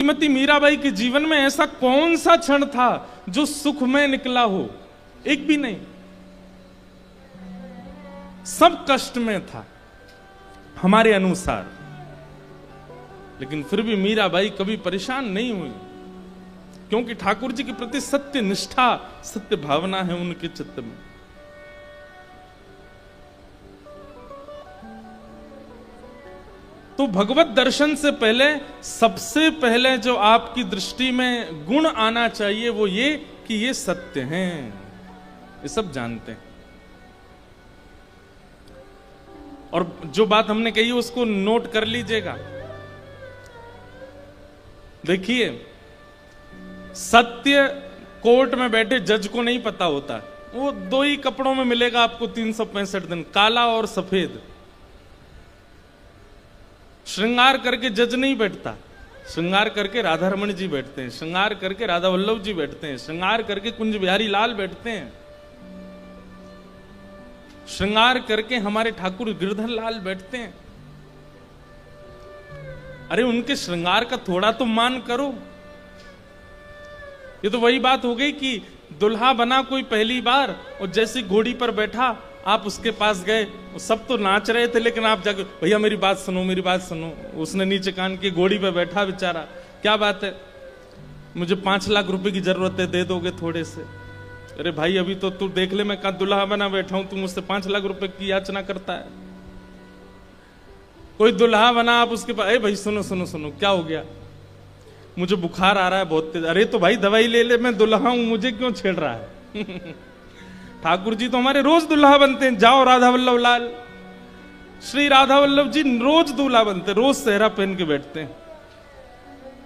श्रीमती मीराबाई के जीवन में ऐसा कौन सा क्षण था जो सुख में निकला हो? एक भी नहीं, सब कष्ट में था हमारे अनुसार। लेकिन फिर भी मीराबाई कभी परेशान नहीं हुई, क्योंकि ठाकुर जी के प्रति सत्य निष्ठा, सत्य भावना है उनके चित्त में। तो भगवत दर्शन से पहले सबसे पहले जो आपकी दृष्टि में गुण आना चाहिए वो ये कि ये सत्य हैं, ये सब जानते हैं। और जो बात हमने कही उसको नोट कर लीजिएगा। देखिए, सत्य कोर्ट में बैठे जज को नहीं पता होता, वो दो ही कपड़ों में मिलेगा आपको 365 दिन, काला और सफेद। श्रृंगार करके जज नहीं बैठता, श्रृंगार करके राधा रमण जी बैठते हैं, श्रृंगार करके राधा वल्लभ जी बैठते हैं, श्रृंगार करके कुंज बिहारी लाल बैठते हैं, श्रृंगार करके हमारे ठाकुर गिरधर लाल बैठते हैं। अरे उनके श्रृंगार का थोड़ा तो मान करो। ये तो वही बात हो गई कि दुल्हा बना कोई पहली बार और जैसी घोड़ी पर बैठा आप उसके पास गए, सब तो नाच रहे थे, लेकिन आप जाकर भैया मेरी बात सुनो, मेरी बात सुनो। उसने नीचे कान के घोड़ी पे बैठा बेचारा, क्या बात है, मुझे 5 लाख रुपए की जरूरत है, दे दोगे थोड़े से? अरे भाई अभी तो तू देख ले, मैं कहाँ दुल्हा बना बैठा हूं, तू मुझसे 5 लाख रुपए की याचना करता है। कोई दुल्हा बना, आप उसके पास, अरे भाई सुनो सुनो सुनो, क्या हो गया? मुझे बुखार आ रहा है बहुत तेज। अरे तो भाई दवाई ले ले, मैं दुल्हा हूं, मुझे क्यों छेड़ रहा है? ठाकुर जी तो हमारे रोज दुल्हा बनते हैं। जाओ राधा वल्लभ लाल, श्री राधा वल्लभ जी रोज दूल्हा बनते, रोज सेहरा पहन के बैठते हैं।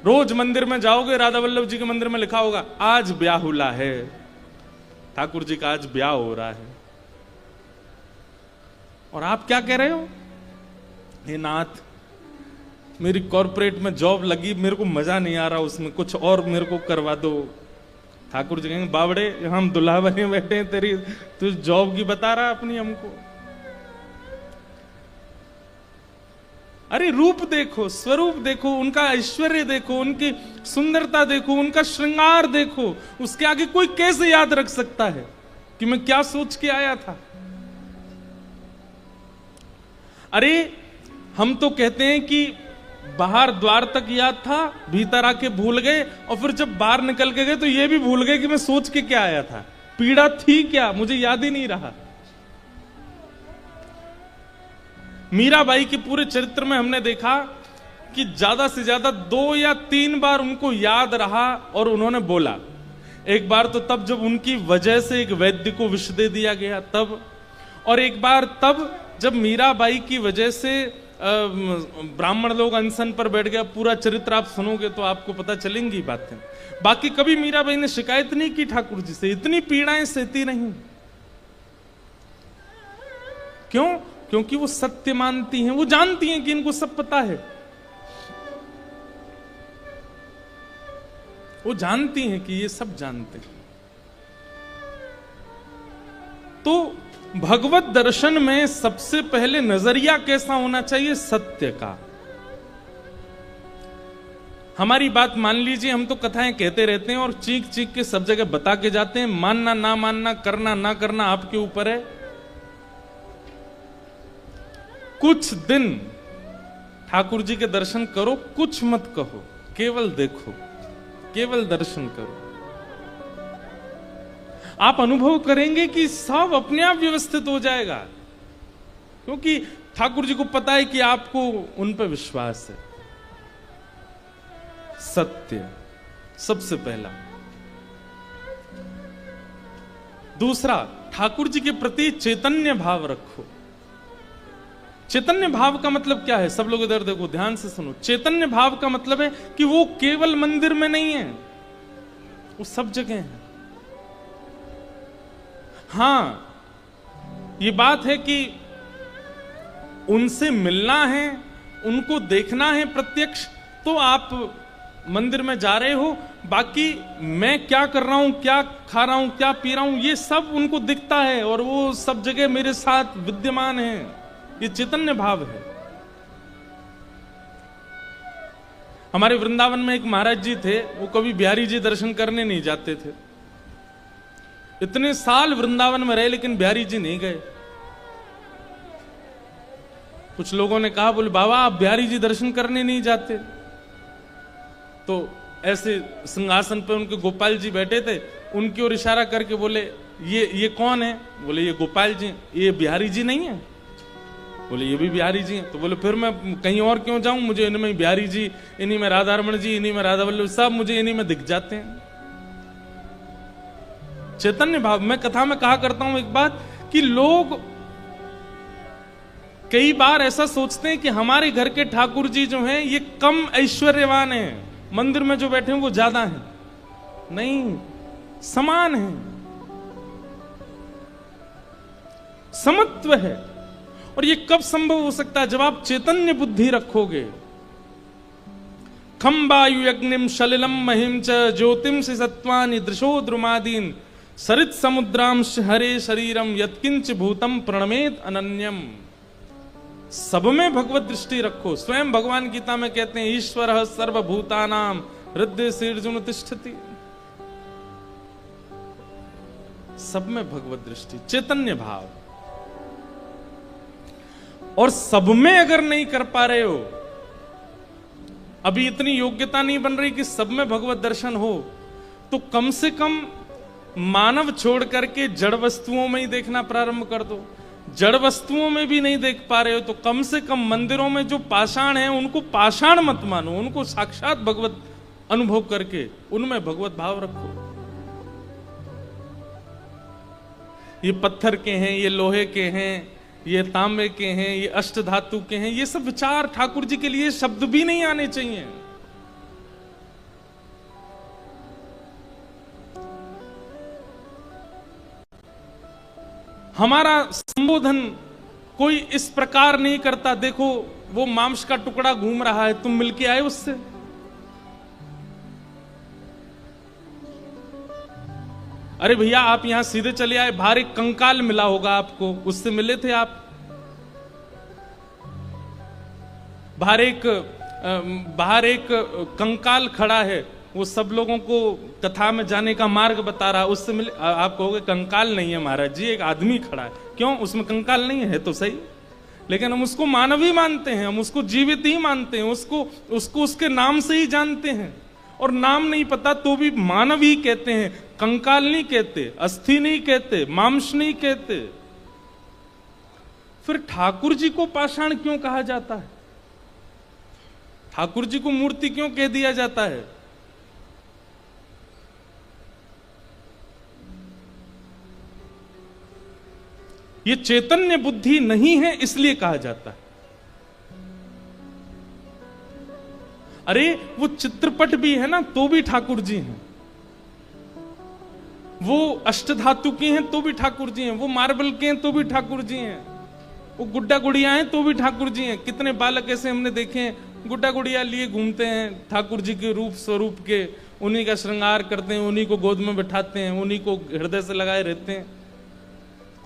रोज मंदिर में जाओगे, राधा वल्लभ जी के मंदिर में लिखा होगा आज ब्याहुला है, ठाकुर जी का आज ब्याह हो रहा है। और आप क्या कह रहे हो? हे नाथ, मेरी कॉर्पोरेट में जॉब लगी, मेरे को मजा नहीं आ रहा उसमें, कुछ और मेरे को करवा दो। ठाकुर जी कहेंगे बावड़े, हम दुल्हा बने बैठे हैं, तेरी तू जॉब की बता रहा अपनी हमको। अरे रूप देखो, स्वरूप देखो, उनका ऐश्वर्य देखो, उनकी सुंदरता देखो, उनका श्रृंगार देखो, उसके आगे कोई कैसे याद रख सकता है कि मैं क्या सोच के आया था? अरे हम तो कहते हैं कि बाहर द्वार तक याद था, भीतर आके भूल गए, और फिर जब बाहर निकल के गए तो ये भी भूल गए कि मैं सोच के क्या आया था, पीड़ा थी क्या, मुझे याद ही नहीं रहा। मीराबाई के पूरे चरित्र में हमने देखा कि ज्यादा से ज्यादा 2 या 3 बार उनको याद रहा और उन्होंने बोला। एक बार तो तब जब उनकी वजह से एक वैद्य को विष दे दिया गया तब, और एक बार तब जब मीराबाई की वजह से ब्राह्मण लोग अनशन पर बैठ गया। पूरा चरित्र आप सुनोगे तो आपको पता चलेंगी बातें। बाकी कभी मीराबाई ने शिकायत नहीं की ठाकुर जी से, इतनी पीड़ाएं सहती नहीं। क्यों? क्योंकि वो सत्य मानती हैं, वो जानती हैं कि इनको सब पता है, वो जानती हैं कि ये सब जानते हैं। तो भगवत दर्शन में सबसे पहले नजरिया कैसा होना चाहिए? सत्य का। हमारी बात मान लीजिए, हम तो कथाएं कहते रहते हैं और चीख चीख के सब जगह बता के जाते हैं, मानना ना मानना, करना ना करना आपके ऊपर है। कुछ दिन ठाकुर जी के दर्शन करो, कुछ मत कहो, केवल देखो, केवल दर्शन करो। आप अनुभव करेंगे कि सब अपने आप व्यवस्थित हो जाएगा, क्योंकि ठाकुर जी को पता है कि आपको उन पर विश्वास है। सत्य सबसे पहला। दूसरा, ठाकुर जी के प्रति चैतन्य भाव रखो। चैतन्य भाव का मतलब क्या है? सब लोग इधर देखो, ध्यान से सुनो। चैतन्य भाव का मतलब है कि वो केवल मंदिर में नहीं है, वो सब जगह है। हाँ, ये बात है कि उनसे मिलना है, उनको देखना है प्रत्यक्ष, तो आप मंदिर में जा रहे हो, बाकी मैं क्या कर रहा हूं, क्या खा रहा हूं, क्या पी रहा हूं, ये सब उनको दिखता है और वो सब जगह मेरे साथ विद्यमान है। ये चैतन्य भाव है। हमारे वृंदावन में एक महाराज जी थे, वो कभी बिहारी जी दर्शन करने नहीं जाते थे। इतने साल वृंदावन में रहे लेकिन बिहारी जी नहीं गए। कुछ लोगों ने कहा, बोले बाबा आप बिहारी जी दर्शन करने नहीं जाते? तो ऐसे सिंहासन पे उनके गोपाल जी बैठे थे, उनकी ओर इशारा करके बोले ये कौन है? बोले ये गोपाल जी। ये बिहारी जी नहीं है? बोले ये भी बिहारी जी हैं। तो बोले फिर मैं कहीं और क्यों जाऊं, मुझे इनमें बिहारी जी, इन्हीं में राधा रमण जी, इन्हीं में राधा वल्लभ, सब मुझे इन्हीं में दिख जाते हैं। चैतन्य भाव। मैं कथा में कहा करता हूं एक बात कि लोग कई बार ऐसा सोचते हैं कि हमारे घर के ठाकुर जी जो हैं ये कम ऐश्वर्यवान हैं, मंदिर में जो बैठे हैं वो ज्यादा हैं। नहीं, समान है, समत्व है। और ये कब संभव हो सकता है? जब आप चैतन्य बुद्धि रखोगे। खम वायु अग्निम सलिलम महिम च ज्योतिम से सत्वानि दृशो द्रुमादीन सरित समुद्रांश हरे शरीरम यत्किंच भूतम प्रणमेत अनन्यम। सब में भगवत दृष्टि रखो। स्वयं भगवान गीता में कहते हैं ईश्वर सर्वभूतानाम हृदय शीर्जुन तिष्ठति। सब में भगवत दृष्टि, चैतन्य भाव। और सब में अगर नहीं कर पा रहे हो, अभी इतनी योग्यता नहीं बन रही कि सब में भगवत दर्शन हो, तो कम से कम मानव छोड़ करके जड़ वस्तुओं में ही देखना प्रारंभ कर दो। जड़ वस्तुओं में भी नहीं देख पा रहे हो तो कम से कम मंदिरों में जो पाषाण है उनको पाषाण मत मानो, उनको साक्षात भगवत अनुभव करके उनमें भगवत भाव रखो। ये पत्थर के हैं, ये लोहे के हैं, ये तांबे के हैं, ये अष्ट धातु के हैं, ये सब विचार ठाकुर जी के लिए शब्द भी नहीं आने चाहिए। हमारा संबोधन कोई इस प्रकार नहीं करता, देखो वो मांस का टुकड़ा घूम रहा है, तुम मिलके आए उससे। अरे भैया आप यहां सीधे चले आए, बाहर एक कंकाल मिला होगा आपको, उससे मिले थे आप? बाहर एक कंकाल खड़ा है, वो सब लोगों को कथा में जाने का मार्ग बता रहा है, उससे मिले? आप कहोगे कंकाल नहीं है महाराज जी, एक आदमी खड़ा है। क्यों? उसमें कंकाल नहीं है तो सही, लेकिन हम उसको मानव ही मानते हैं, हम उसको जीवित ही मानते हैं, उसको उसके नाम से ही जानते हैं। और नाम नहीं पता तो भी मानव ही कहते हैं, कंकाल नहीं कहते, अस्थि नहीं कहते, मांस नहीं कहते। फिर ठाकुर जी को पाषाण क्यों कहा जाता है? ठाकुर जी को मूर्ति क्यों कह दिया जाता है? ये चैतन्य बुद्धि नहीं है इसलिए कहा जाता है। अरे वो चित्रपट भी है ना तो भी ठाकुर जी हैं, वो अष्टधातु के हैं तो भी ठाकुर जी हैं, वो मार्बल के हैं तो भी ठाकुर जी हैं, वो गुड्डा गुड़िया हैं तो भी ठाकुर जी हैं। कितने बालक ऐसे हमने देखे हैं गुड्डा गुड़िया लिए घूमते हैं, ठाकुर जी के रूप स्वरूप के, उन्हीं का श्रृंगार करते हैं, उन्हीं को गोद में बैठाते हैं, उन्हीं को हृदय से लगाए रहते हैं।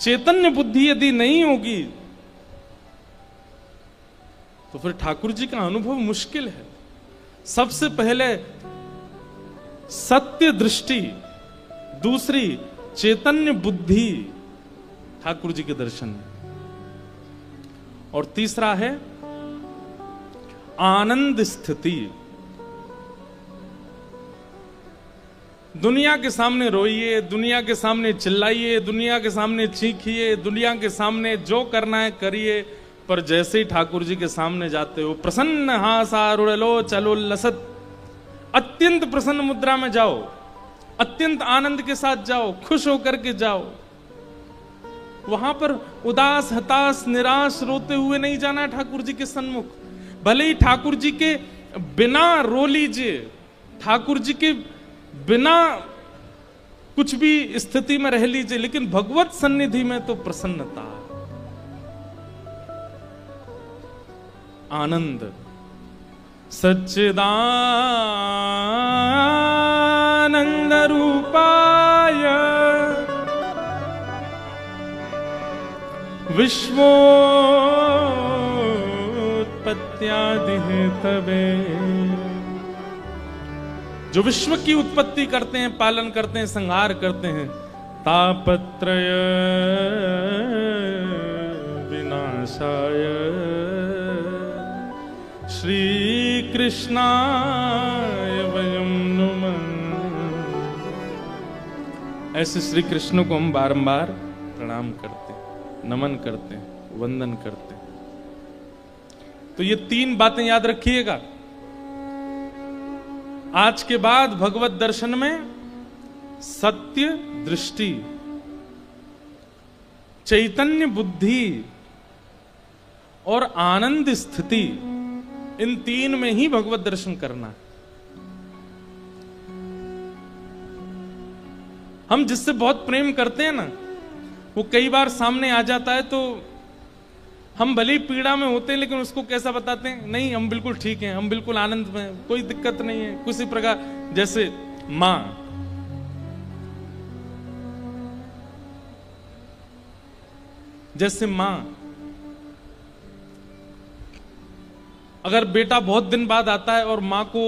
चैतन्य बुद्धि यदि नहीं होगी तो फिर ठाकुर जी का अनुभव मुश्किल है। सबसे पहले सत्य दृष्टि, दूसरी चैतन्य बुद्धि ठाकुर जी के दर्शन में, और तीसरा है आनंद स्थिति। दुनिया के सामने रोइए, दुनिया के सामने चिल्लाइए, दुनिया के सामने चीखिए, दुनिया के सामने जो करना है करिए, पर जैसे ही ठाकुर जी के सामने जाते हो प्रसन्न हासारुड़लो चलो लसत, अत्यंत प्रसन्न मुद्रा में जाओ, अत्यंत आनंद के साथ जाओ, खुश होकर के जाओ। वहां पर उदास हताश निराश रोते हुए नहीं जाना है ठाकुर जी के सन्मुख। भले ही ठाकुर जी के बिना रो लीजिए, ठाकुर जी के बिना कुछ भी स्थिति में रह लीजिए, लेकिन भगवत सन्निधि में तो प्रसन्नता, आनंद। सच्चिदानंद रूपाय विश्वोत्पत्त्यादि हेतवे जो विश्व की उत्पत्ति करते हैं, पालन करते हैं, संहार करते हैं। तापत्रय विनाशाय श्री कृष्णाय वयं नुमः। ऐसे श्री कृष्ण को हम बारंबार प्रणाम करते हैं, नमन करते हैं, वंदन करते हैं। तो ये 3 बातें याद रखिएगा। आज के बाद भगवत दर्शन में सत्य दृष्टि, चैतन्य बुद्धि और आनंद स्थिति, इन 3 में ही भगवत दर्शन करना है। हम जिससे बहुत प्रेम करते हैं ना, वो कई बार सामने आ जाता है तो हम भले ही पीड़ा में होते हैं, लेकिन उसको कैसा बताते हैं, नहीं हम बिल्कुल ठीक हैं, हम बिल्कुल आनंद में हैं, कोई दिक्कत नहीं है। किसी प्रकार, जैसे मां, जैसे मां अगर बेटा बहुत दिन बाद आता है और मां को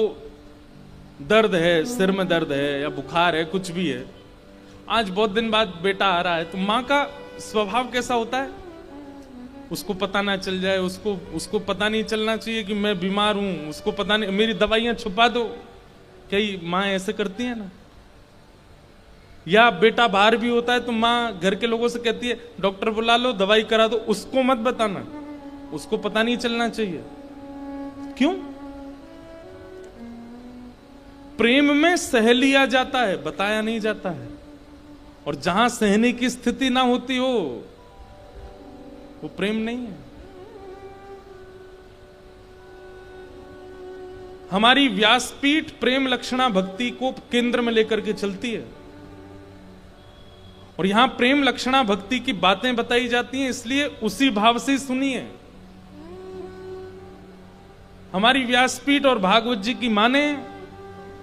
दर्द है, सिर में दर्द है या बुखार है, कुछ भी है, आज बहुत दिन बाद बेटा आ रहा है, तो मां का स्वभाव कैसा होता है? उसको पता ना चल जाए, उसको पता नहीं चलना चाहिए कि मैं बीमार हूं, उसको पता नहीं, मेरी दवाइयां छुपा दो। कई माँ ऐसे करती है ना। या बेटा बाहर भी होता है तो माँ घर के लोगों से कहती है डॉक्टर बुला लो, दवाई करा दो, उसको मत बताना, उसको पता नहीं चलना चाहिए। क्यों? प्रेम में सह लिया जाता है, बताया नहीं जाता है। और जहां सहने की स्थिति ना होती हो, वो प्रेम नहीं है। हमारी व्यासपीठ प्रेम लक्षणा भक्ति को केंद्र में लेकर के चलती है, और यहां प्रेम लक्षणा भक्ति की बातें बताई जाती हैं, इसलिए उसी भाव से सुनिए। हमारी व्यासपीठ और भागवत जी की माने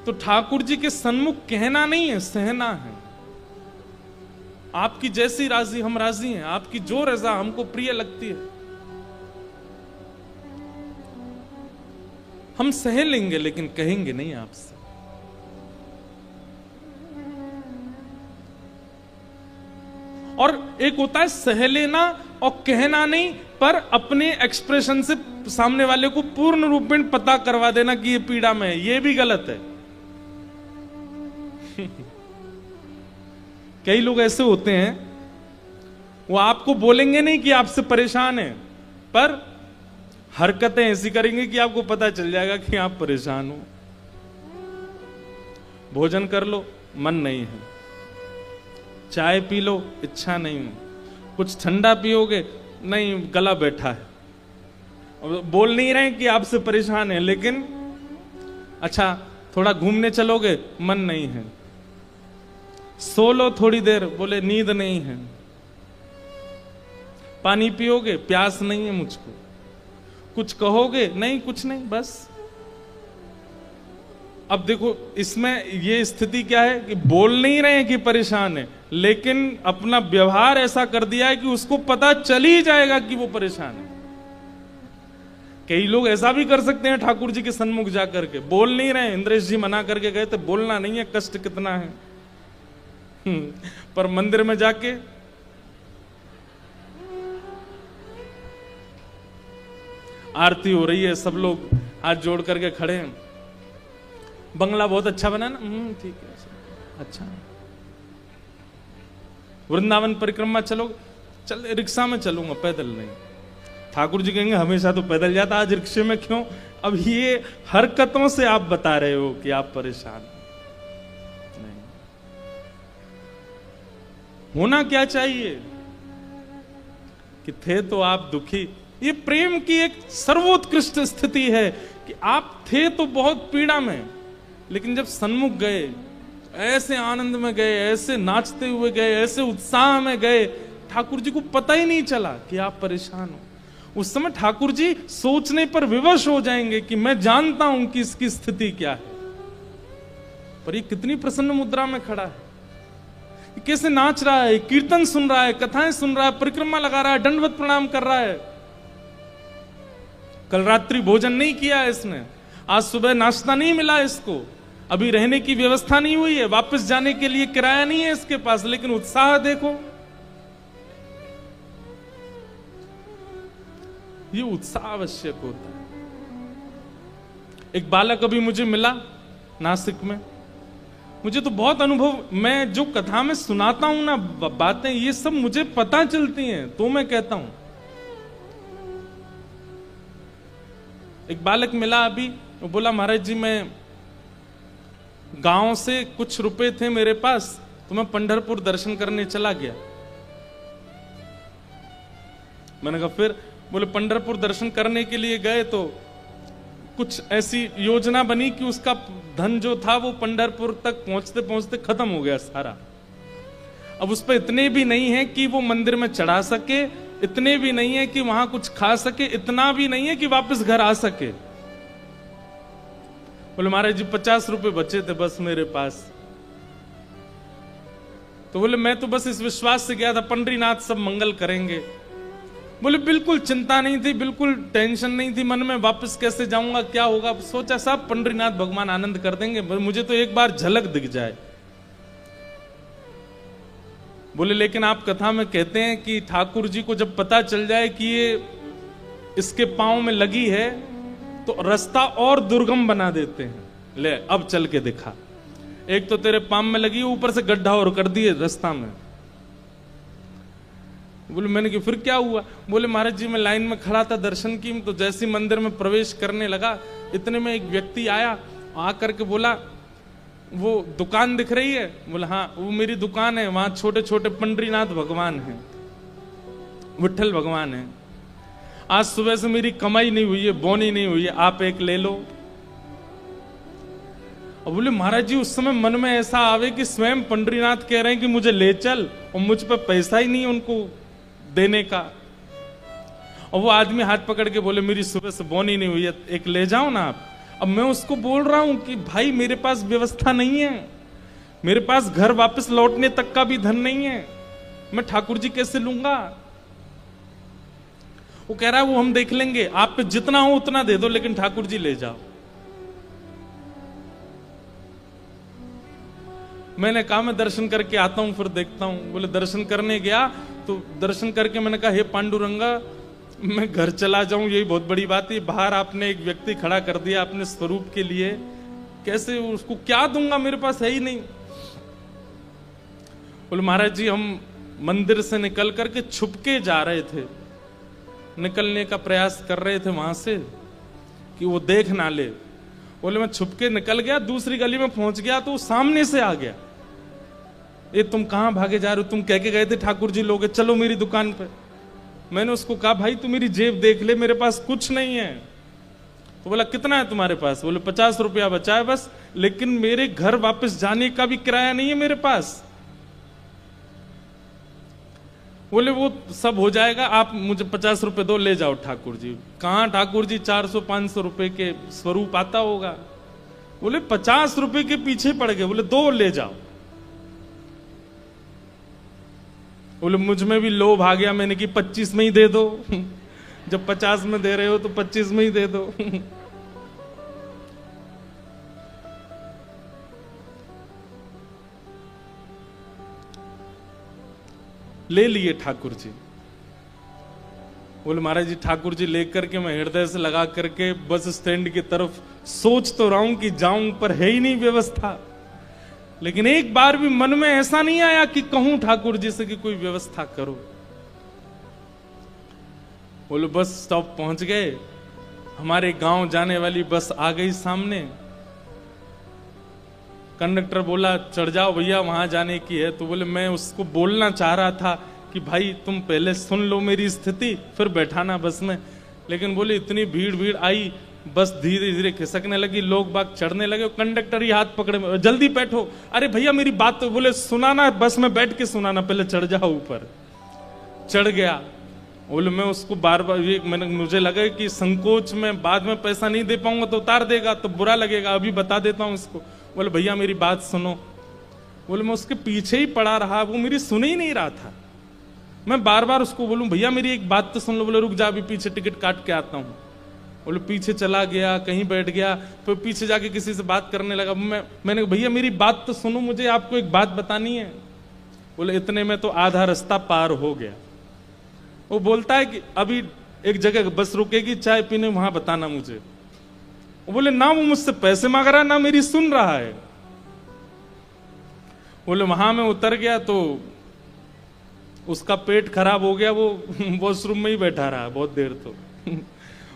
तो ठाकुर जी के सन्मुख कहना नहीं है, सहना है। आपकी जैसी राजी हम राजी हैं, आपकी जो रजा हमको प्रिय लगती है हम सह लेंगे, लेकिन कहेंगे नहीं आपसे। और एक होता है सह लेना और कहना नहीं, पर अपने एक्सप्रेशन से सामने वाले को पूर्ण रूप में पता करवा देना कि ये पीड़ा में है, ये भी गलत है। कई लोग ऐसे होते हैं, वो आपको बोलेंगे नहीं कि आपसे परेशान है, पर हरकतें ऐसी करेंगे कि आपको पता चल जाएगा कि आप परेशान हो। भोजन कर लो, मन नहीं है, चाय पी लो, इच्छा नहीं है, कुछ ठंडा पियोगे, नहीं गला बैठा है। और बोल नहीं रहे कि आपसे परेशान है, लेकिन अच्छा थोड़ा घूमने चलोगे, मन नहीं है। सो लो थोड़ी देर, बोले नींद नहीं है। पानी पियोगे, प्यास नहीं है मुझको। कुछ कहोगे, नहीं कुछ नहीं, बस। अब देखो इसमें ये स्थिति क्या है कि बोल नहीं रहे कि परेशान है, लेकिन अपना व्यवहार ऐसा कर दिया है कि उसको पता चल ही जाएगा कि वो परेशान है। कई लोग ऐसा भी कर सकते हैं, ठाकुर जी के सन्मुख जाकर के बोल नहीं रहे, इंद्रेश जी मना करके गए थे, बोलना नहीं है, कष्ट कितना है। पर मंदिर में जाके आरती हो रही है, सब लोग हाथ जोड़ करके खड़े हैं, बंगला बहुत अच्छा बना ना, ठीक है, अच्छा। वृंदावन परिक्रमा चलो, चल रिक्शा में चलूंगा, पैदल नहीं। ठाकुर जी कहेंगे हमेशा तो पैदल जाता, आज रिक्शे में क्यों? अब ये हरकतों से आप बता रहे हो कि आप परेशान नहीं। होना क्या चाहिए कि थे तो आप दुखी। ये प्रेम की एक सर्वोत्कृष्ट स्थिति है कि आप थे तो बहुत पीड़ा में, लेकिन जब सन्मुख गए, ऐसे आनंद में गए, ऐसे नाचते हुए गए, ऐसे उत्साह में गए, ठाकुर जी को पता ही नहीं चला कि आप परेशान हो। उस समय ठाकुर जी सोचने पर विवश हो जाएंगे कि मैं जानता हूं कि इसकी स्थिति क्या है। पर ये कितनी प्रसन्न मुद्रा में खड़ा है, कैसे नाच रहा है, कीर्तन सुन रहा है, कथाएं सुन रहा है, परिक्रमा लगा रहा है, दंडवत प्रणाम कर रहा है। कल रात्रि भोजन नहीं किया है इसने, आज सुबह नाश्ता नहीं मिला इसको, अभी रहने की व्यवस्था नहीं हुई है, वापस जाने के लिए किराया नहीं है इसके पास, लेकिन उत्साह देखो। ये उत्साह आवश्यक होता है। एक बालक अभी मुझे मिला नासिक में, मुझे तो बहुत अनुभव, मैं जो कथा में सुनाता हूं ना बातें, ये सब मुझे पता चलती हैं, तो मैं कहता हूं। एक बालक मिला अभी, वो बोला महाराज जी मैं गांव से कुछ रुपए थे मेरे पास, तो मैं पंढरपुर दर्शन करने चला गया। मैंने कहा फिर? बोले पंढरपुर दर्शन करने के लिए गए तो कुछ ऐसी योजना बनी कि उसका धन जो था वो पंढरपुर तक पहुंचते पहुंचते खत्म हो गया सारा। अब उस पर इतने भी नहीं है कि वो मंदिर में चढ़ा सके, इतने भी नहीं है कि वहां कुछ खा सके, इतना भी नहीं है कि वापस घर आ सके। बोले महाराज जी 50 रुपए बचे थे बस मेरे पास। तो बोले मैं तो बस इस विश्वास से गया था पंडरीनाथ सब मंगल करेंगे। बोले बिल्कुल चिंता नहीं थी, बिल्कुल टेंशन नहीं थी मन में, वापस कैसे जाऊंगा, क्या होगा। सोचा सब पंडरीनाथ भगवान आनंद कर देंगे, मुझे तो एक बार झलक दिख जाए। बोले लेकिन आप कथा में कहते हैं कि ठाकुर जी को जब पता चल जाए कि ये इसके पांव में लगी है तो रास्ता और दुर्गम बना देते हैं। ले अब चल के दिखा, एक तो तेरे पांव में लगी, ऊपर से गड्ढा और कर दिए रास्ता में। बोले मैंने कि फिर क्या हुआ? बोले महाराज जी मैं लाइन में खड़ा था दर्शन की, तो जैसे मंदिर में प्रवेश करने लगा इतने में एक व्यक्ति आया, आकर के बोला वो दुकान दिख रही है? बोला हाँ वो मेरी दुकान है, वहां छोटे छोटे पंडरीनाथ भगवान हैं, विठल भगवान है। आज सुबह से मेरी कमाई नहीं हुई है, बोनी नहीं हुई है, आप एक ले लो। और बोले महाराज जी उस समय मन में ऐसा आवे कि स्वयं पंडरीनाथ कह रहे हैं कि मुझे ले चल, और मुझ पर पैसा ही नहीं उनको देने का। और वो आदमी हाथ पकड़ के बोले मेरी सुबह से बोनी नहीं हुई है, एक ले जाओ ना आप। अब मैं उसको बोल रहा हूं कि भाई मेरे पास व्यवस्था नहीं है, मेरे पास घर वापस लौटने तक का भी धन नहीं है, मैं ठाकुर जी कैसे लूंगा? वो कह रहा है वो हम देख लेंगे, आप पे जितना हो उतना दे दो, लेकिन ठाकुर जी ले जाओ। मैंने कहा मैं दर्शन करके आता हूं फिर देखता हूं। बोले दर्शन करने गया तो दर्शन करके मैंने कहा हे पांडुरंगा मैं घर चला जाऊं यही बहुत बड़ी बात है, बाहर आपने एक व्यक्ति खड़ा कर दिया अपने स्वरूप के लिए, कैसे उसको क्या दूंगा, मेरे पास है ही नहीं। बोले महाराज जी हम मंदिर से निकल करके छुपके जा रहे थे, निकलने का प्रयास कर रहे थे वहां से कि वो देख ना ले। बोले मैं छुपके निकल गया, दूसरी गली में पहुंच गया तो वो सामने से आ गया, ये तुम कहां भागे जा रहे हो? तुम कह के गए थे ठाकुर जी लोगे, चलो मेरी दुकान पे। मैंने उसको कहा भाई तू मेरी जेब देख ले, मेरे पास कुछ नहीं है। तो बोला कितना है तुम्हारे पास? बोले 50 रुपया बचा है बस, लेकिन मेरे घर वापस जाने का भी किराया नहीं है मेरे पास। बोले वो सब हो जाएगा, आप मुझे 50 रुपए दो, ले जाओ ठाकुर जी। कहां ठाकुर जी 400-500 रुपए के स्वरूप आता होगा। बोले 50 रुपए के पीछे पड़ गए, बोले दो ले जाओ। बोले मुझ में भी लोभ आ गया, मैंने कि 25 में ही दे दो जब 50 में दे रहे हो तो 25 में ही दे दो ले लिए ठाकुर जी। बोले महाराज जी ठाकुर जी लेकर के मैं हृदय से लगा करके बस स्टैंड की तरफ सोच तो रहा हूं कि जाऊं, पर है ही नहीं व्यवस्था। लेकिन एक बार भी मन में ऐसा नहीं आया कि कहूं ठाकुर जी से कि कोई व्यवस्था करो। बोलो बस स्टॉप पहुंच गए, हमारे गांव जाने वाली बस आ गई सामने। कंडक्टर बोला चढ़ जाओ भैया वहां जाने की है। तो बोले मैं उसको बोलना चाह रहा था कि भाई तुम पहले सुन लो मेरी स्थिति फिर बैठाना बस में, लेकिन बोले इतनी भीड़ आई, बस धीरे धीरे खिसकने लगी, लोग बाग चढ़ने लगे, कंडक्टर ही हाथ पकड़े जल्दी बैठो। अरे भैया मेरी बात तो, बोले सुनाना बस में बैठ के सुनाना, पहले चढ़ जाओ ऊपर। चढ़ गया। बोले मैं उसको बार बार मुझे लगा कि संकोच में बाद में पैसा नहीं दे पाऊंगा तो उतार देगा तो बुरा लगेगा, अभी बता देता हूं इसको। बोले भैया मेरी बात सुनो। बोले मैं उसके पीछे ही पड़ा रहा, वो मेरी सुन ही नहीं रहा था। मैं बार बार उसको बोलूं भैया मेरी एक बात तो सुन लो। बोले रुक जा अभी पीछे टिकट काट के आता हूं। बोले पीछे चला गया, कहीं बैठ गया, फिर पीछे जाके किसी से बात करने लगा। मैंने कहा भैया मेरी बात तो सुनो, मुझे आपको एक बात बतानी है। बोले इतने में तो आधा रास्ता पार हो गया। वो बोलता है कि अभी एक जगह बस रुकेगी चाय पीने, वहां बताना मुझे। वो बोले ना वो मुझसे पैसे मांग रहा है ना मेरी सुन रहा है। बोले वहां में उतर गया तो उसका पेट खराब हो गया, वो वॉशरूम में ही बैठा रहा बहुत देर। तो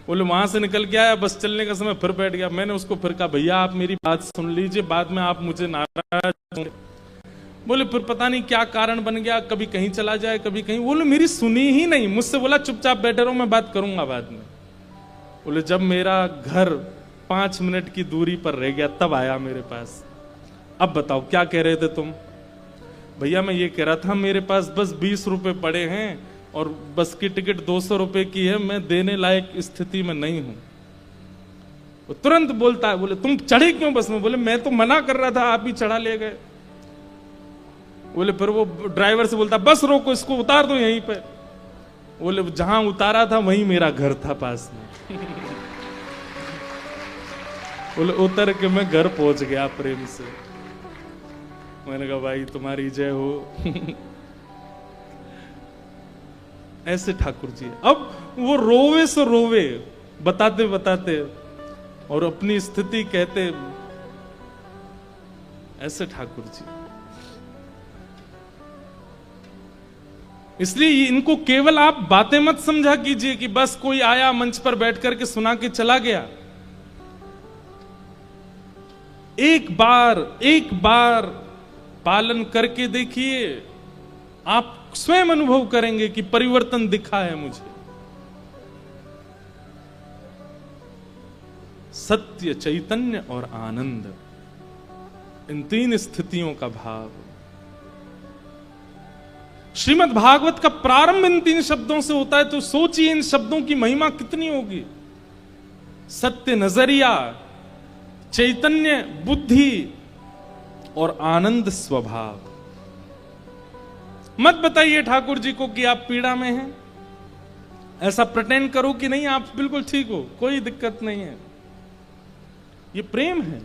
बोले वहां से निकल के आया, बस चलने का समय फिर बैठ गया। मैंने उसको फिर कहा भैया आप मेरी बात सुन लीजिए, बाद में आप मुझे नाराज। बोले फिर पता नहीं क्या कारण बन गया, कभी कहीं चला जाए कभी कहीं। बोले मेरी सुनी ही नहीं, मुझसे बोला चुपचाप बैठे रहो, मैं बात करूंगा बाद में। बोले जब मेरा घर 5 मिनट की दूरी पर रह गया तब आया मेरे पास। अब बताओ क्या कह रहे थे तुम? भैया मैं ये कह रहा था मेरे पास बस 20 रुपए पड़े हैं और बस की टिकट 200 रुपए की है, मैं देने लायक स्थिति में नहीं हूं। वो तुरंत बोलता है, बोले तुम चढ़े क्यों बस में? बोले मैं तो मना कर रहा था, आप ही चढ़ा ले गए। बोले फिर वो ड्राइवर से बोलता बस रोको, इसको उतार दो यहीं पे। बोले जहां उतारा था वहीं मेरा घर था पास में। बोले उतर के मैं घर पहुंच गया प्रेम से। मैंने कहा भाई तुम्हारी जय हो। ऐसे ठाकुर जी। अब वो रोवे सो रोवे, बताते बताते और अपनी स्थिति कहते, ऐसे ठाकुर जी। इसलिए इनको केवल आप बातें मत समझा कीजिए कि बस कोई आया मंच पर बैठ करके सुना के चला गया। एक बार पालन करके देखिए, आप स्वयं अनुभव करेंगे कि परिवर्तन दिखा है मुझे। सत्य, चैतन्य और आनंद, इन 3 स्थितियों का भाव। श्रीमद् भागवत का प्रारंभ इन 3 शब्दों से होता है, तो सोचिए इन शब्दों की महिमा कितनी होगी। सत्य नजरिया, चैतन्य बुद्धि और आनंद स्वभाव। मत बताइए ठाकुर जी को कि आप पीड़ा में हैं, ऐसा प्रिटेंड करो कि नहीं आप बिल्कुल ठीक हो, कोई दिक्कत नहीं है। ये प्रेम है।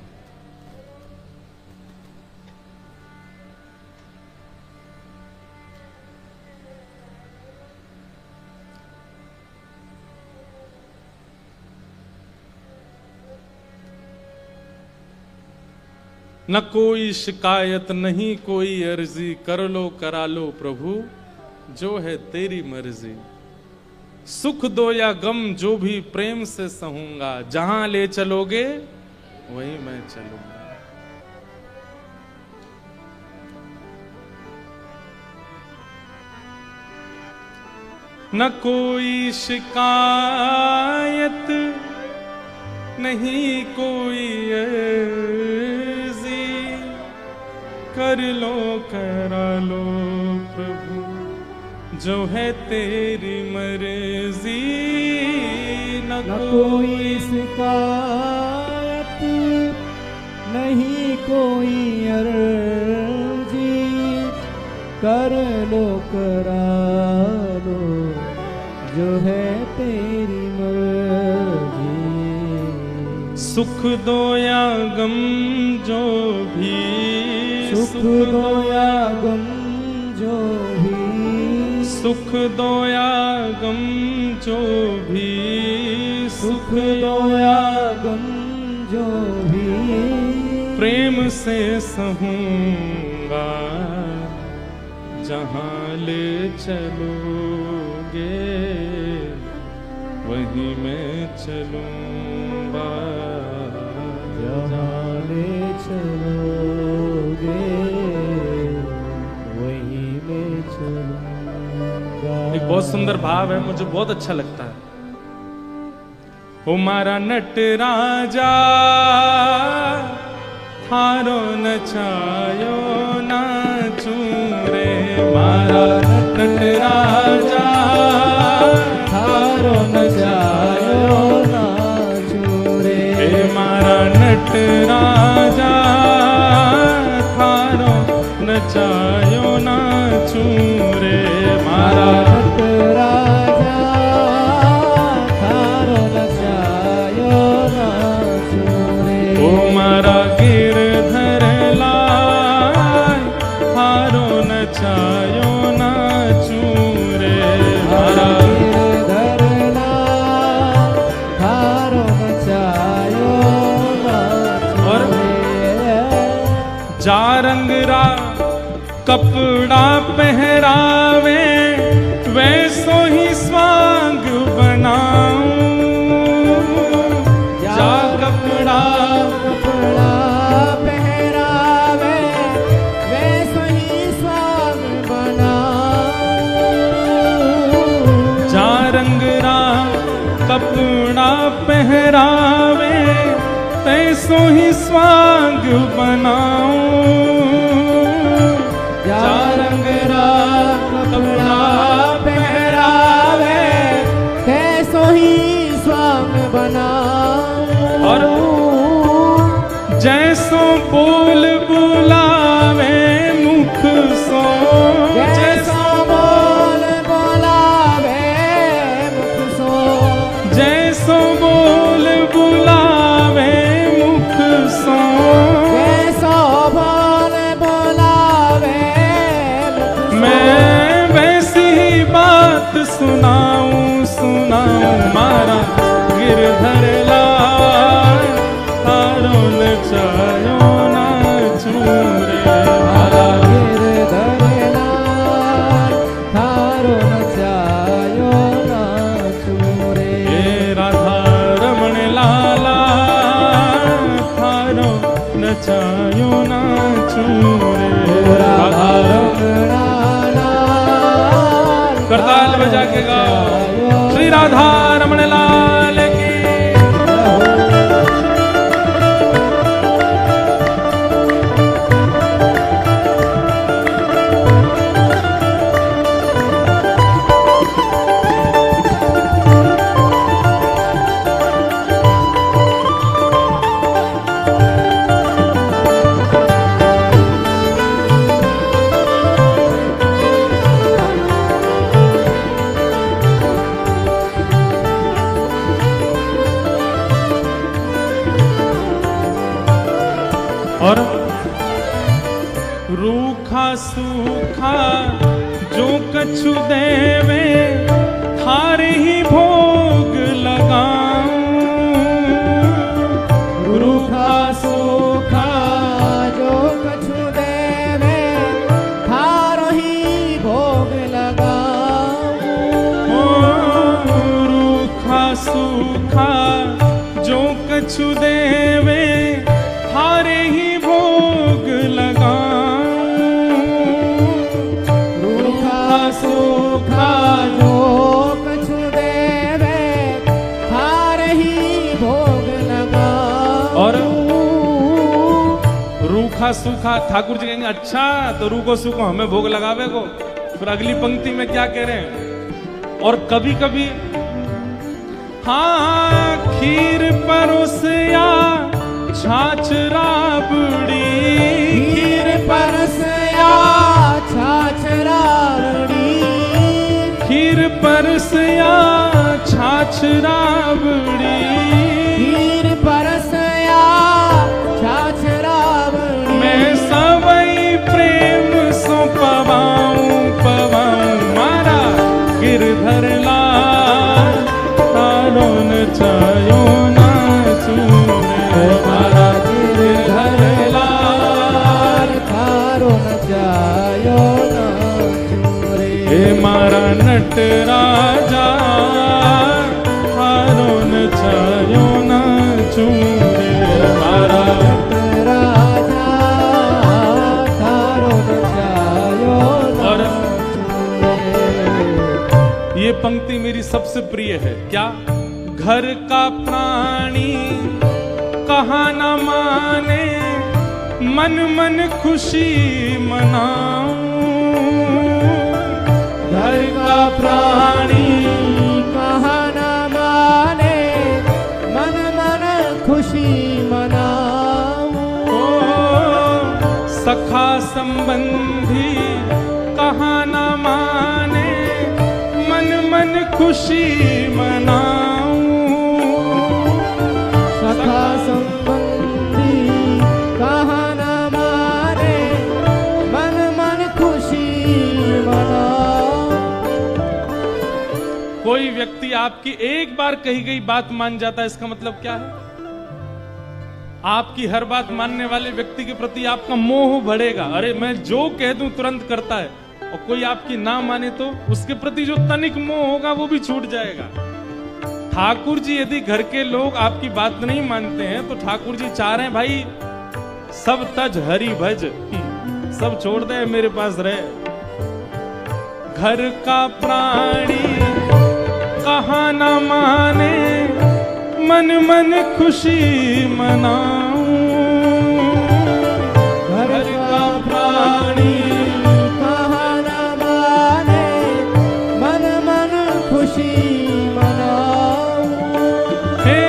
न कोई शिकायत नहीं कोई अर्जी, कर लो करा लो प्रभु जो है तेरी मर्जी। सुख दो या गम जो भी प्रेम से सहूंगा, जहां ले चलोगे वहीं मैं चलूंगा। न कोई शिकायत नहीं कोई अर्जी, कर लो करा लो प्रभु जो है तेरी मर्जी। न कोई शिकायत नहीं कोई अर्जी, कर लो करा लो जो है तेरी मर्जी। सुख दो या गम जो भी, सुख दो या गम जो भी, सुख दो या गम जो भी, सुख दो या गम जो भी, प्रेम से सहूंगा जहां ले चलोगे वहीं मैं चलूंगा। जहां ले चलोगे वहीं मैं चलूंगा। एक बहुत सुंदर भाव है, मुझे बहुत अच्छा लगता है। हो मारा नटराजा थारो नचायो नाचू रे, मारा नटराजा थारो नचायो नाचू रे, मारा नटराजा थारो नचायो नाचू रे, मारा नटराजा थारो नचायो जा रंग रा कपड़ा पहरावे वैसो ही स्वांग बनाऊं। जा कपड़ा पहरावे वैसो ही स्वांग बनाऊं। जा रंग रा कपड़ा पहरावे तैसो ही स्वांग बनाऊं। जा रंग रा कपड़ा पहरावे तैसो ही स्वांग बनाऊं। और जैसो बोल बुलावे मुख सो, जैसो बोल बुलावे मुख सो, जैसो बोल बुलावे मुख सो, जैसो बोल बुलावे मुख सो। मैं वैसी ही बात सुनाऊं सुनाऊं मारा गिरधर लाल थारो नचायो नाचूं रे। मारा गिरधर लाल थारो नचायो नाचूं रे। हे राधा रमण लाला थारो नचायो नाचूं रे। राधा रमण लाल करताल बजा के गाओ श्री राधा रमण लाल की। और रूखा सूखा जो कछु देवे थारे ही भोग लगाऊं। रूखा सूखा जो कछु देवे थारो ही भोग लगाऊं। ओ रूखा सूखा जो कछु देवे थारे ही भोग लगाऊं। रूखा सूखा जो कछु देवे थारे ही भोग लगाऊं। और रूखा सूखा ठाकुर जी कहेंगे अच्छा तो रूखो सूखो हमें भोग लगावे को। फिर अगली पंक्ति में क्या कह रहे हैं? और कभी कभी हाँ खीर परोसिया छाछ राबड़ी, खीर परसया छाछ राबड़ी, खीर परसिया छाछ राबड़ी, खीर परसया छाछ राबड़ी। मैं सवई प्रेम सो पवाऊं पवाऊं मारा गिरधर लाल थारो नचायो नाचूं रे। मारा गिरधर लाल थारो नचायो नाचूं रे। हे मारा नट राजा थारो नचायो नाचूं रे। मारा राजा थारो नचायो और नाचूं रे। ये पंक्ति मेरी सबसे प्रिय है। क्या? घर का प्राणी कहा न माने मन मन खुशी मनाऊं। घर का प्राणी कहा न माने मन मन खुशी मनाऊं। ओ सखा संबंधी कहा न माने मन मन खुशी मनाऊं। सखा संबंधी कहा न माने मन मन खुशी मनाऊं। कोई व्यक्ति आपकी एक बार कही गई बात मान जाता है, इसका मतलब क्या है? आपकी हर बात मानने वाले व्यक्ति के प्रति आपका मोह बढ़ेगा। अरे मैं जो कह दूं तुरंत करता है, और कोई आपकी ना माने तो उसके प्रति जो तनिक मोह होगा वो भी छूट जाएगा। ठाकुर जी यदि घर के लोग आपकी बात नहीं मानते हैं तो ठाकुर जी चाह रहे हैं भाई सब तज हरि भज, सब छोड़ दे मेरे पास रहे। घर का प्राणी कहा ना माने, मन मन खुशी मनाऊं। घर का प्राणी कहा ना माने, मन मन खुशी मनाऊं। हे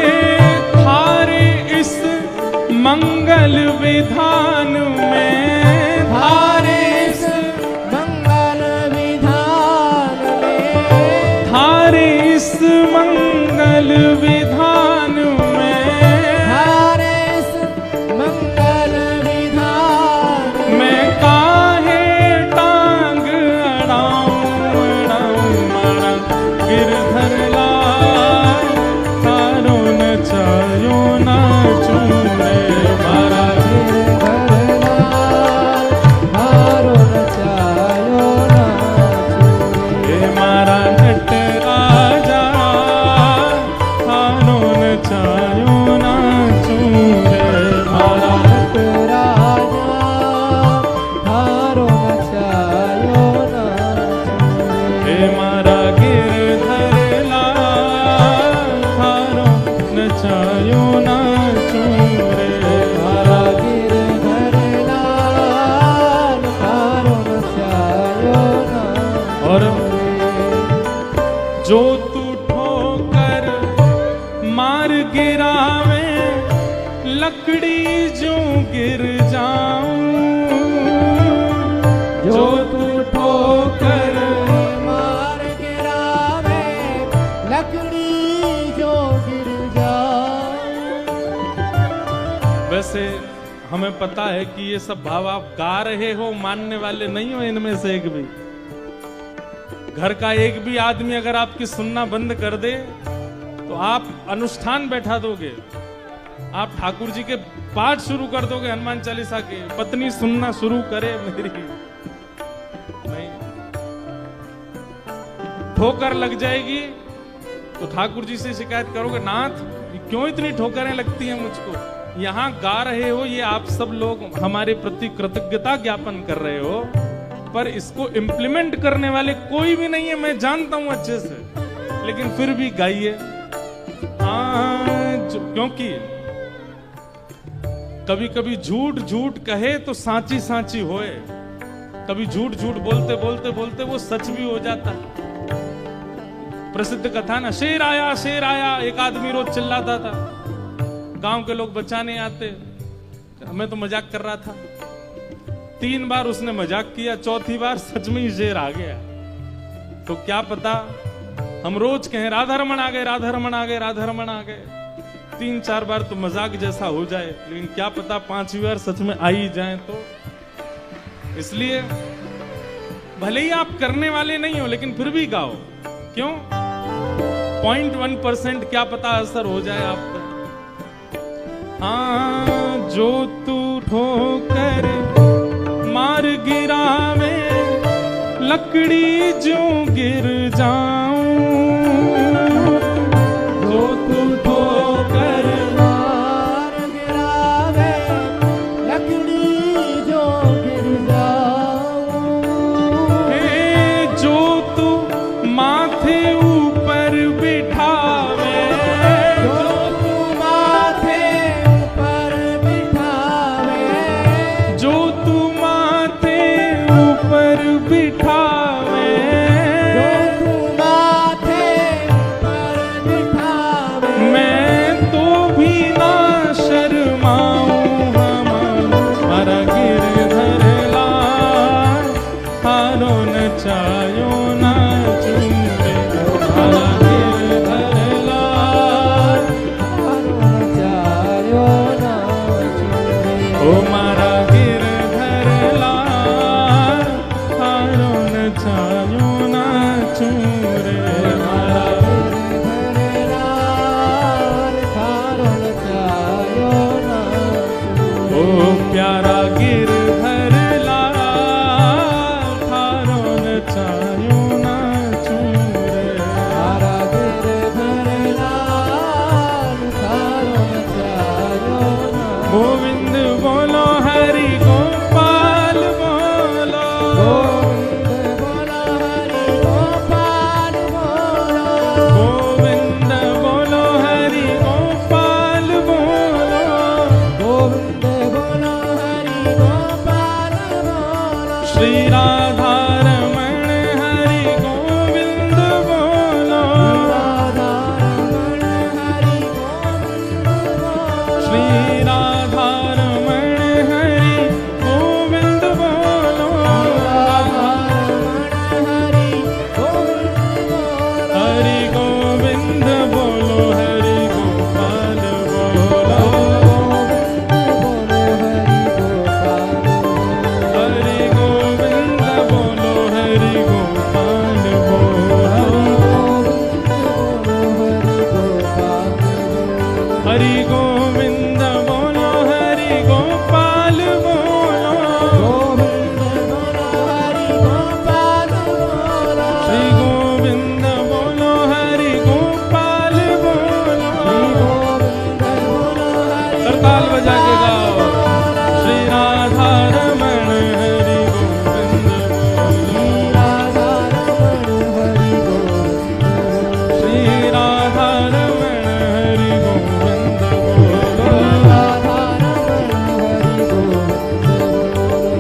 थारे इस मंगल विधान में, थारे इस मंगल विधान में, थारे इस मंगल विधान में, थारे इस मंगल विधान में, मैं काहे टांग अड़ाऊं अड़ाऊं गिरधर लाल, थारो न चायो ना चूरे मारा। गिरधर लाल, थारो न चायो ना चूरे। हे मारा नट राजा, थारो न चायो ना चूरे मारा। नट राजा, थारो न चायो ना चूरे। हे मारा गिरधर लाल, थारो न चायो ना चूरे मारा गिरधर लाल, थारो न चायो ना और चूरे। जो तू ठोकर मार गिरावे, लकड़ी जो गिर जाऊं। जो तू ठोकर मार गिरावे, लकड़ी जो गिर जाए। वैसे हमें पता है कि ये सब भाव आप गा रहे हो, मानने वाले नहीं हो इनमें से एक भी। घर का एक भी आदमी अगर आपकी सुनना बंद कर दे तो आप अनुष्ठान बैठा दोगे, आप ठाकुर जी के पाठ शुरू कर दोगे हनुमान चालीसा के, पत्नी सुनना शुरू करे मेरी नहीं। ठोकर लग जाएगी तो ठाकुर जी से शिकायत करोगे, नाथ क्यों इतनी ठोकरें लगती हैं मुझको। यहाँ गा रहे हो, ये आप सब लोग हमारे प्रति कृतज्ञता ज्ञापन कर रहे हो, पर इसको इम्प्लीमेंट करने वाले कोई भी नहीं है, मैं जानता हूं अच्छे से, लेकिन फिर भी गाइए। क्योंकि कभी कभी झूठ झूठ कहे तो सांची सांची होए, कभी झूठ झूठ बोलते बोलते बोलते वो सच भी हो जाता है। प्रसिद्ध कथा ना, शेर आया, एक आदमी रोज चिल्लाता था, गांव के लोग बचाने आते, मैं तो मजाक कर रहा था। 3 बार उसने मजाक किया, चौथी बार सच में ही शेर आ गया। तो क्या पता हम रोज कहें राधा रमन आ गए, राधा रमन आ गए, राधा रमन आ गए, 3-4 बार तो मजाक जैसा हो जाए, लेकिन क्या पता 5वीं बार सच में आ ही जाए। तो इसलिए भले ही आप करने वाले नहीं हो, लेकिन फिर भी गाओ। क्यों? 0.1% क्या पता असर हो जाए आप पर। हाँ, जो तू ठोकर मार गिरावे, लकड़ी जो गिर जाऊं। जो तू ठोकर मार गिरावे, लकड़ी जो गिर जाऊं। हे जो तू माथे ऊपर बिठावे, जो तू माथे ऊपर बिठावे, जो तू माथे ऊपर बिठावे, जो तू माथे ऊपर बिठावे, मैं तो भी ना शर्माऊं। हमारा गिरधर लाल, हारो न चायो ना चूमे। हमारा गिरधर लाल, हारो न चायो ना चूमे। ओ मारा गिरधर लाल, हारो न चायो ना चूरे। मारा गिरधर लाल, हारो न चायो ना श्री राधा रमण हरि गोविंद बोलो श्री राधा रमण हरि गोविंद बोलो हरि गोविंद बोलो हरि गोपाल बोलो हरि गोविंद बोलो हरि गोपाल बोलो हरि गोविंद बोलो हरि गोपाल बोलो श्री गोविंद बोलो हरि गोपाल बोलो करताल बजा के गाओ श्री राधा रमण हरि गोविंद श्री राधा रमण हरि गोविंद बोलो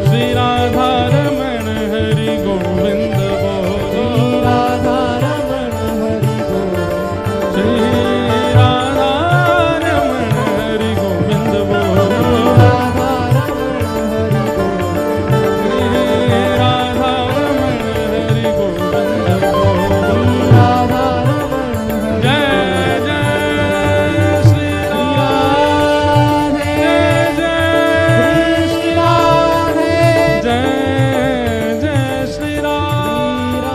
श्री राधा रमण हरि गोविंद बोलो श्री राधा रमण हरि गोविंद बोलो श्री राधा रमण हरि गोविंद बोलो जय जय श्री राम जय जय श्री राम जय जय श्री राम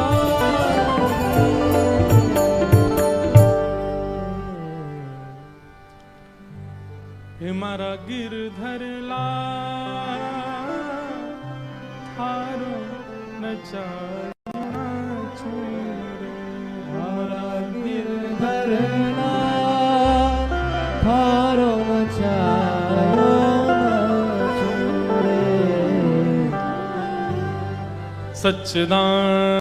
हे मारा गिरधर लाल थारो नचाना छोरे हमारा सच्चिदानंद